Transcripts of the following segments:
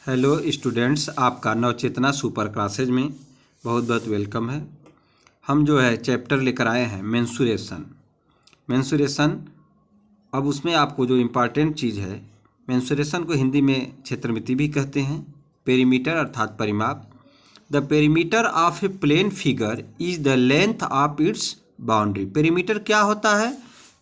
Hello students, आपका नवचेतना super classes में बहुत बहुत वेलकम है। हम जो है चैप्टर लेकर आए हैं मेंसुरेशन। अब उसमें आपको जो इम्पॉर्टेंट चीज़ है, मेंसुरेशन को हिंदी में क्षेत्रमिति भी कहते हैं। पेरीमीटर अर्थात परिमाप। The perimeter of a plane figure is the length of its boundary. Perimeter क्या होता है?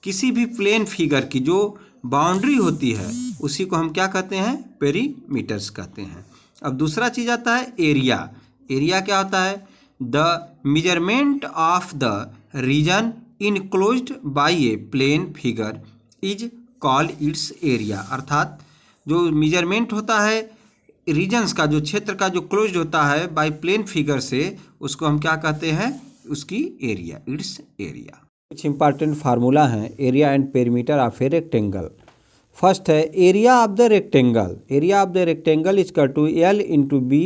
किसी भी प्लेन फिगर की जो बाउंड्री होती है उसी को हम क्या कहते हैं? पेरीमीटर्स कहते हैं। अब दूसरा चीज़ आता है एरिया। एरिया क्या होता है? The measurement of the region enclosed by a plane figure is called its area. अर्थात जो मेजरमेंट होता है रीजन्स का, जो क्षेत्र का जो क्लोज्ड होता है बाय प्लेन फिगर से, उसको हम क्या कहते हैं? उसकी एरिया, इट्स एरिया। कुछ इंपॉर्टेंट फार्मूला हैं area and perimeter of a rectangle. First है area of the rectangle. Area of the rectangle is to L into B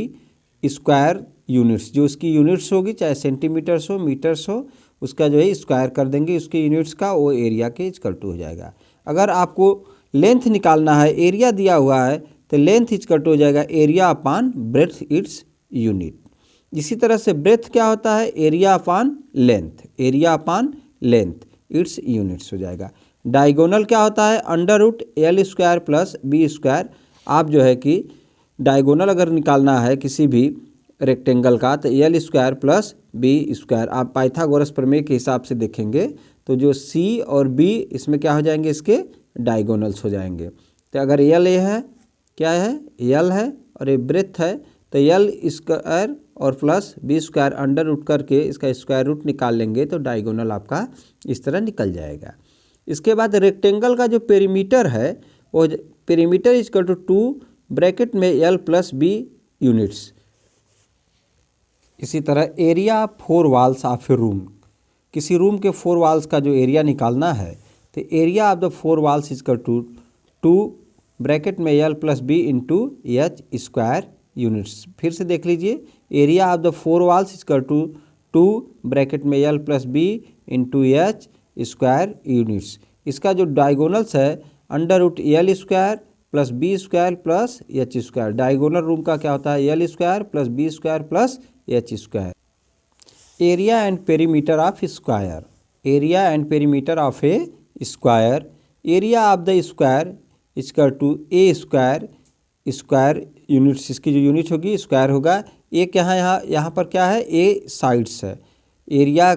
square units. जो उसकी यूनिट्स होगी, चाहे सेंटीमीटर्स हो, मीटर्स हो, उसका जो है स्क्वायर कर देंगे उसके यूनिट्स का, वो एरिया के इक्वल टू हो जाएगा। अगर आपको लेंथ निकालना है, एरिया दिया हुआ है, तो लेंथ इक्वल टू हो जाएगा area upon breadth its unit. इसी तरह से ब्रेथ क्या होता है? Area upon length, area upon length its units हो जाएगा। डायगोनल क्या होता है? Under root L square plus B square. आप जो है कि डायगोनल अगर निकालना है किसी भी रेक्टेंगल का, तो L square plus B square. आप पाइथागोरस प्रमेय के हिसाब से देखेंगे तो जो सी और बी इसमें क्या हो जाएंगे? इसके डायगोनल्स हो जाएंगे। तो अगर एल ए है, क्या है? एल है, और ये ब्रेथ है, तो एल स्क्वायर और plus B square under root करके इसका स्क्वायर रूट निकाल लेंगे तो डायगोनल आपका इस तरह निकल जाएगा। इसके बाद रेक्टेंगल का जो पेरीमीटर है, वो पेरीमीटर इक्वल टू 2 ब्रैकेट में एल प्लस बी यूनिट्स। इसी तरह area 4 walls of a room. किसी रूम के 4 वॉल्स का जो एरिया निकालना है, तो area of the 4 walls equal to 2 bracket में L plus B into H square units. फिर से देख लीजिए, area of the 4 walls equal to 2 bracket में L plus B into H square units. इसका जो डायगोनल्स है under root L square plus B square plus H square. Diagonal room का क्या होता है? L square plus B square plus H square. Area and perimeter of square. Area and perimeter of a square. Area of the square equal to a square, square units, इसकी जो unit होगी square होगा। ए क्या है? यहाँ पर क्या है? ए साइड्स है। एरिया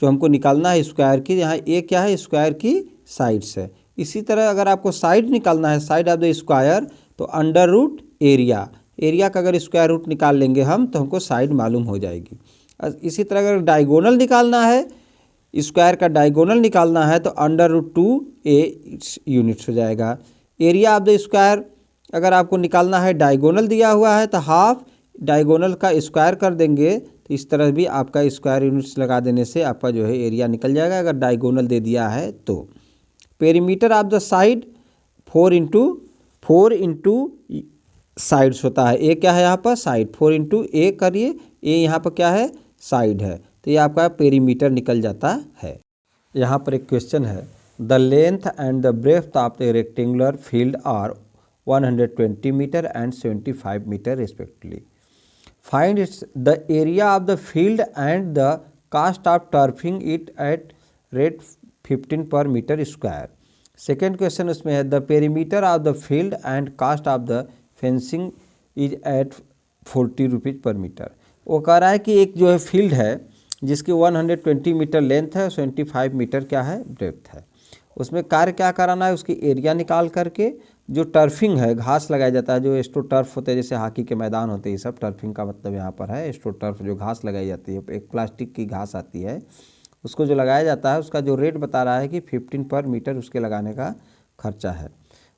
जो हमको निकालना है स्क्वायर की, यहाँ ए क्या है? स्क्वायर की साइड्स है। इसी तरह अगर आपको साइड निकालना है, साइड ऑफ द स्क्वायर, तो अंडर रूट एरिया। एरिया का अगर स्क्वायर रूट निकाल लेंगे हम तो हमको साइड मालूम हो जाएगी। इसी तरह अगर डायगोनल निकालना है, स्क्वायर का डायगोनल निकालना है, तो अंडर रूट 2 ए यूनिट्स हो जाएगा। एरिया ऑफ द स्क्वायर अगर आपको निकालना है, डायगोनल दिया हुआ है, तो हाफ डायगोनल का स्क्वायर कर देंगे, तो इस तरह भी आपका स्क्वायर यूनिट्स लगा देने से आपका जो है एरिया निकल जाएगा, अगर डायगोनल दे दिया है तो। Perimeter of the side 4 into sides होता है। ए क्या है यहाँ पर? साइड। 4 इंटू ए करिए, ए यहाँ पर क्या है? साइड है, तो ये आपका पेरीमीटर निकल जाता है। यहाँ पर एक क्वेश्चन है, the length and the breadth of the rectangular field are 120 meter and 75 meter respectively. Find the area of the field and the cost of turfing it at rate 15 per meter square. Second question उसमें है, the perimeter of the field and cost of the fencing is at 40 rupees per meter. वो कह रहा है कि एक जो है फील्ड है जिसकी 120 मीटर लेंथ है, 75 मीटर क्या है? ब्रेथ है। उसमें कार्य क्या कराना है? उसकी एरिया निकाल करके जो टर्फिंग है, घास लगाया जाता है, जो एस्ट्रो टर्फ होते हैं, जैसे हॉकी के मैदान होते हैं, ये सब टर्फिंग का मतलब यहाँ पर है। एस्ट्रो टर्फ जो घास लगाई जाती है, एक प्लास्टिक की घास आती है, उसको जो लगाया जाता है, उसका जो रेट बता रहा है कि 15 पर मीटर उसके लगाने का खर्चा है।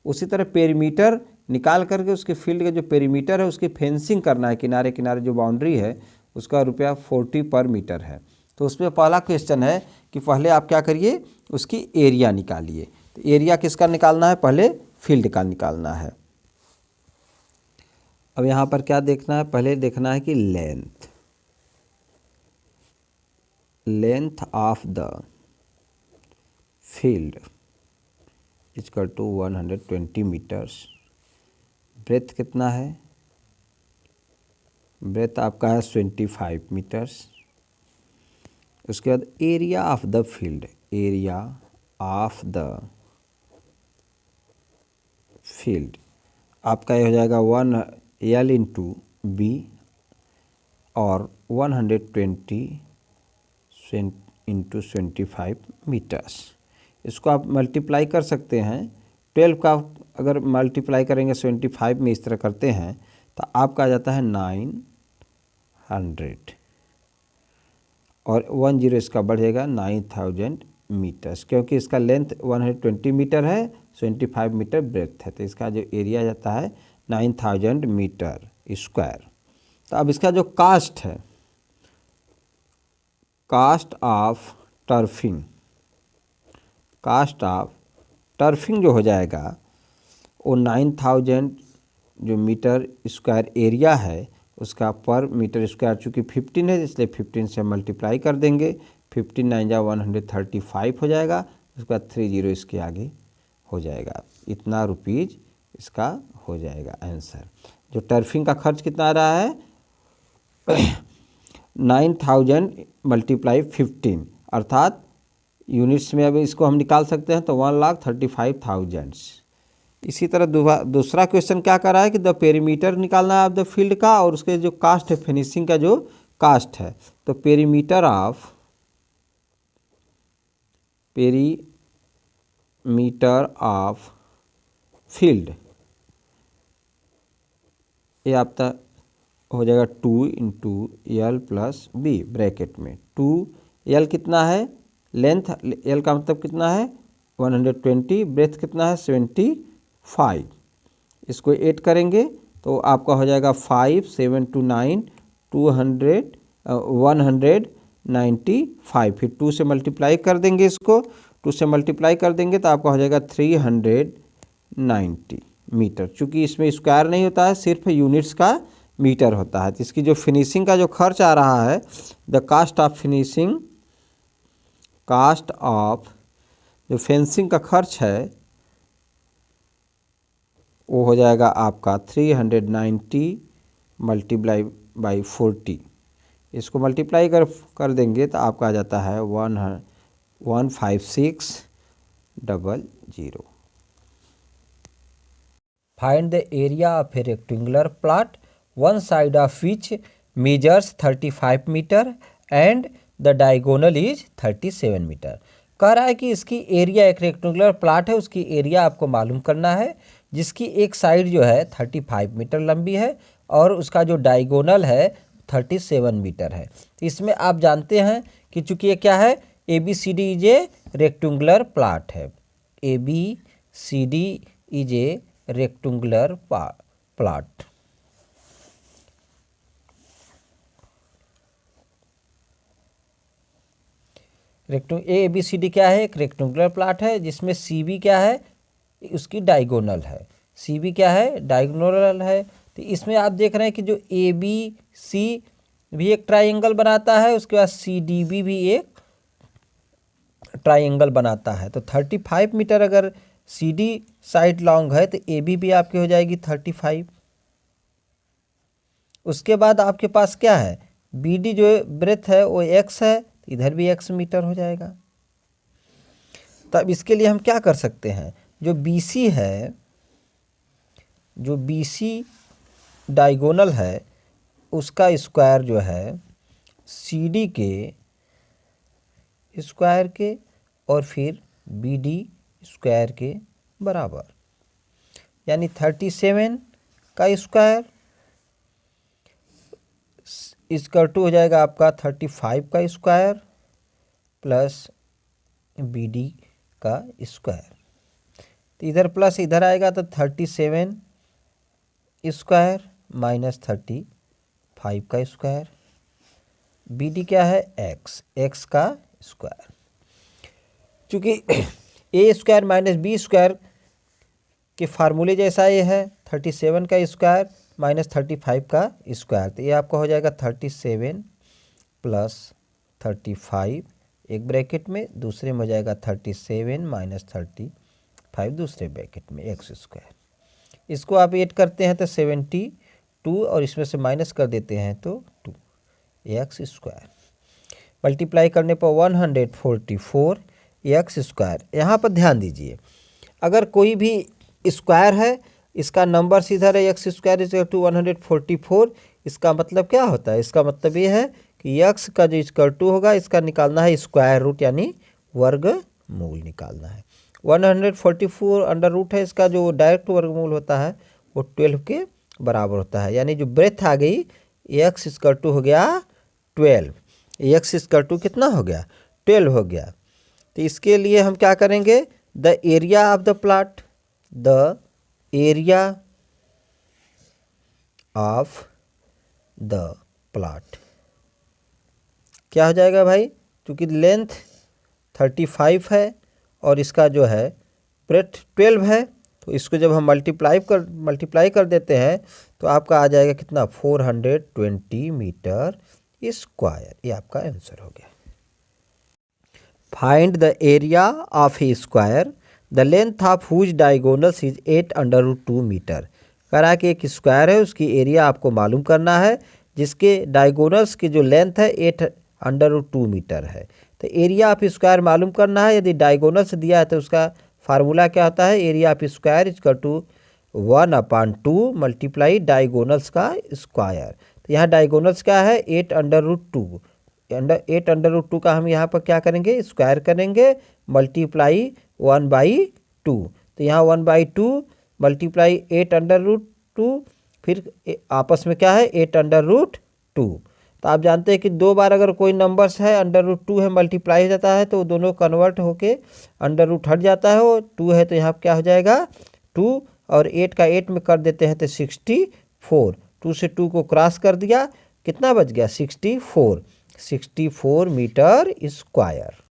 उसी तरह पेरीमीटर निकाल करके उसके फील्ड का जो पेरीमीटर है उसकी फेंसिंग करना है, किनारे किनारे जो बाउंड्री है उसका रुपया 40 पर मीटर है। तो उसमें पहला क्वेश्चन है कि पहले आप क्या करिए, उसकी एरिया निकालिए। तो एरिया किसका निकालना है? पहले फील्ड का निकालना है। अब यहाँ पर क्या देखना है? पहले देखना है कि length of the field equal to 120 meters. Breadth कितना है? ब्रेथ आपका है 25 मीटर्स। उसके बाद area of the field, area of the field आपका ये हो जाएगा 1 L इंटू बी और 120 इंटू 25 मीटर्स। इसको आप मल्टीप्लाई कर सकते हैं। 12 का अगर मल्टीप्लाई करेंगे 25 में इस तरह करते हैं तो आपका आ जाता है 900 और 10 इसका बढ़ेगा 9000 मीटर्स, क्योंकि इसका लेंथ 120 मीटर है, 25 मीटर ब्रेथ है, तो इसका जो एरिया जाता है 9000 मीटर स्क्वायर। तो अब इसका जो कास्ट है, cost of turfing, cost of turfing जो हो जाएगा वो 9000 जो मीटर स्क्वायर एरिया है उसका पर मीटर स्क्वायर चूँकि 15 है इसलिए 15 से मल्टीप्लाई कर देंगे। 15 9 जा 135 हो जाएगा, उसके बाद 30 इसके आगे हो जाएगा। इतना रुपीज़ इसका हो जाएगा आंसर। जो टर्फिंग का खर्च कितना आ रहा है 9000 मल्टीप्लाई 15, अर्थात यूनिट्स में अभी इसको हम निकाल सकते हैं तो 1,35,000। इसी तरह दूसरा क्वेश्चन क्या कर रहा है कि द पेरीमीटर निकालना है ऑफ द फील्ड का और उसके जो कास्ट है फिनिशिंग का जो कास्ट है, तो पेरीमीटर ऑफ फील्ड ये आपका हो जाएगा 2 into L plus B bracket में। 2L कितना है, लेंथ L का मतलब कितना है 120, ब्रेथ कितना है 75। इसको ऐड करेंगे तो आपका हो जाएगा 5 7 2 9 195। फिर 2 से मल्टीप्लाई कर देंगे, इसको 2 से मल्टीप्लाई कर देंगे तो आपका हो जाएगा 390 मीटर। चूँकि इसमें स्क्वायर नहीं होता है, सिर्फ यूनिट्स का मीटर होता है। तो इसकी जो फिनिशिंग का जो खर्च आ रहा है, the cost of finishing, cost of जो फेंसिंग का खर्च है वो हो जाएगा आपका 390 मल्टीप्लाई बाई 40। इसको मल्टीप्लाई कर देंगे तो आपका आ जाता है 15600। Find the area of a rectangular plot one side of which measures 35 meter and the diagonal is 37 meter. कह रहा है कि इसकी एरिया, एक रेक्टेंगुलर प्लॉट है उसकी एरिया आपको मालूम करना है जिसकी एक साइड जो है 35 मीटर लंबी है और उसका जो डायगोनल है 37 मीटर है। इसमें आप जानते हैं कि चूंकि ये क्या है, ABCD is a rectangular plot है। ABCD is a rectangular plot. ABCD क्या है, एक रेक्टेंगुलर प्लॉट है जिसमें CB क्या है, उसकी डायगोनल है। CB क्या है, डायगोनल है। तो इसमें आप देख रहे हैं कि जो ABC भी एक ट्राइंगल बनाता है, उसके बाद CDB भी एक ट्राइंगल बनाता है। तो 35 मीटर अगर CD साइड लॉन्ग है तो AB भी आपकी हो जाएगी 35। उसके बाद आपके पास क्या है, BD जो ब्रेथ है वो X है, इधर भी X मीटर हो जाएगा। तब इसके लिए हम क्या कर सकते हैं, जो BC है, जो BC डायगोनल है उसका स्क्वायर जो है CD के स्क्वायर के और फिर BD स्क्वायर के बराबर, यानी 37 का स्क्वायर इसका 2 हो जाएगा आपका 35 का स्क्वायर प्लस BD का स्क्वायर। तो इधर प्लस इधर आएगा तो 37 स्क्वायर माइनस 35 का स्क्वायर। BD क्या है, x का स्क्वायर। चूँकि A square minus B square के फार्मूले जैसा ये है, 37 का स्क्वायर माइनस 35 का स्क्वायर। तो ये आपका हो जाएगा 37 प्लस 35 एक ब्रैकेट में, दूसरे में हो जाएगा 37 माइनस 35 दूसरे ब्रैकेट में, x स्क्वायर। इसको आप ऐड करते हैं तो 72 2 और इसमें से माइनस कर देते हैं तो 2 एक्स स्क्वायर मल्टीप्लाई करने पर 144 एक्स स्क्वायर। यहाँ पर ध्यान दीजिए, अगर कोई भी स्क्वायर है, इसका नंबर इधर है एक्स स्क्वायर इज टू 144, इसका मतलब क्या होता है? इसका मतलब ये है कि एक्स का जो इक्वल टू होगा, इसका निकालना है स्क्वायर रूट यानी वर्गमूल निकालना है। 144 अंडर रूट है, इसका जो डायरेक्ट वर्गमूल होता है वो 12 के बराबर होता है, यानी जो ब्रेथ आ गई एक्स इक्वल टू हो गया 12, एक्स इक्वल टू कितना हो गया 12 हो गया। तो इसके लिए हम क्या करेंगे, the area of the plot, the area of the plot क्या हो जाएगा भाई, क्योंकि लेंथ 35 है और इसका जो है ब्रेथ 12 है, तो इसको जब हम मल्टीप्लाई कर देते हैं तो आपका आ जाएगा कितना 420 मीटर स्क्वायर। ये आपका आंसर हो गया। Find the area of a square the length of whose diagonals is 8√2 meter. करा कि एक स्क्वायर है, उसकी एरिया आपको मालूम करना है जिसके डायगोनल्स की जो लेंथ है 8√2 मीटर है। तो एरिया ऑफ स्क्वायर मालूम करना है। यदि डायगोनल्स दिया है तो उसका फार्मूला क्या होता है, area of square equal to 1/2 multiply diagonals का स्क्वायर। तो यहाँ डायगोनल्स क्या है 8√2, 8√2 का हम यहाँ पर क्या करेंगे स्क्वायर करेंगे मल्टीप्लाई 1/2। तो यहाँ 1/2 मल्टीप्लाई 8√2, फिर आपस में क्या है 8√2। तो आप जानते हैं कि 2 बार अगर कोई नंबर्स है √2 है मल्टीप्लाई हो जाता है तो दोनों कन्वर्ट होके √2 हट जाता है, वो 2 है तो यहाँ क्या हो जाएगा 2 और 8 का 8 में कर देते हैं तो 64, 2 से 2 को क्रॉस कर दिया, कितना बच गया 64 मीटर स्क्वायर।